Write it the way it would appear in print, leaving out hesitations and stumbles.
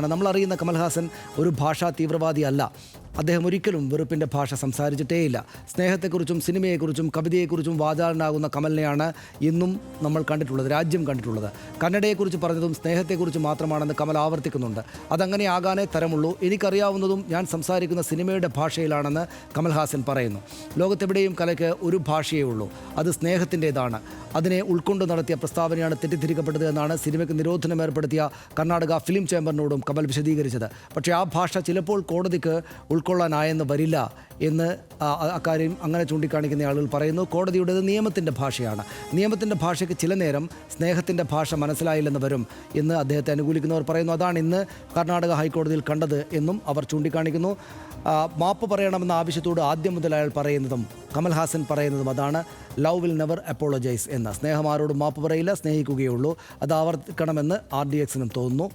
നമ്മൾ അറിയുന്ന കമൽഹാസൻ ഒരു ഭാഷാ തീവ്രവാദി അല്ല. അദ്ദേഹം ഒരിക്കലും വെറുപ്പിൻ്റെ ഭാഷ സംസാരിച്ചിട്ടേയില്ല. സ്നേഹത്തെക്കുറിച്ചും സിനിമയെക്കുറിച്ചും കവിതയെക്കുറിച്ചും വാചാലനാകുന്ന കമലിനെയാണ് ഇന്നും നമ്മൾ കണ്ടിട്ടുള്ളത്, രാജ്യം കണ്ടിട്ടുള്ളത്. കന്നഡയെക്കുറിച്ച് പറഞ്ഞതും സ്നേഹത്തെക്കുറിച്ച് മാത്രമാണെന്ന് കമൽ ആവർത്തിക്കുന്നുണ്ട്. അതങ്ങനെ ആകാനേ തരമുള്ളൂ. എനിക്കറിയാവുന്നതും ഞാൻ സംസാരിക്കുന്ന സിനിമയുടെ ഭാഷയിലാണെന്ന് കമൽഹാസൻ പറയുന്നു. ലോകത്തെവിടെയും കലയ്ക്ക് ഒരു ഭാഷയേ ഉള്ളൂ, അത് സ്നേഹത്തിൻ്റേതാണ്. അതിനെ ഉൾക്കൊണ്ട് നടത്തിയ പ്രസ്താവനയാണ് തെറ്റിദ്ധരിക്കപ്പെട്ടത് എന്നാണ് സിനിമയ്ക്ക് നിരോധനം ഏർപ്പെടുത്തിയ കർണാടക ഫിലിം ചേംബറിനോടും കമൽ വിശദീകരിച്ചത്. പക്ഷേ ആ ഭാഷ ചിലപ്പോൾ കോടതിക്ക് ഉൾക്കൊള്ളാനായെന്ന് വരില്ല എന്ന് അക്കാര്യം അങ്ങനെ ചൂണ്ടിക്കാണിക്കുന്ന ആളുകൾ പറയുന്നു. കോടതിയുടേത് നിയമത്തിൻ്റെ ഭാഷയാണ്. നിയമത്തിൻ്റെ ഭാഷയ്ക്ക് ചില നേരം സ്നേഹത്തിൻ്റെ ഭാഷ മനസ്സിലായില്ലെന്ന് വരും എന്ന് അദ്ദേഹത്തെ അനുകൂലിക്കുന്നവർ പറയുന്നു. അതാണ് ഇന്ന് കർണാടക ഹൈക്കോടതിയിൽ കണ്ടത് എന്നും അവർ ചൂണ്ടിക്കാണിക്കുന്നു. മാപ്പ് പറയണമെന്ന ആവശ്യത്തോട് ആദ്യം മുതൽ അയാൾ പറയുന്നതും കമൽഹാസൻ പറയുന്നതും അതാണ്, ലവ് വിൽ നെവർ അപ്പോളജൈസ് എന്ന്. സ്നേഹം ആരോടും മാപ്പ് പറയില്ല, സ്നേഹിക്കുകയുള്ളൂ. അത് ആവർത്തിക്കണമെന്ന് RDX തോന്നുന്നു.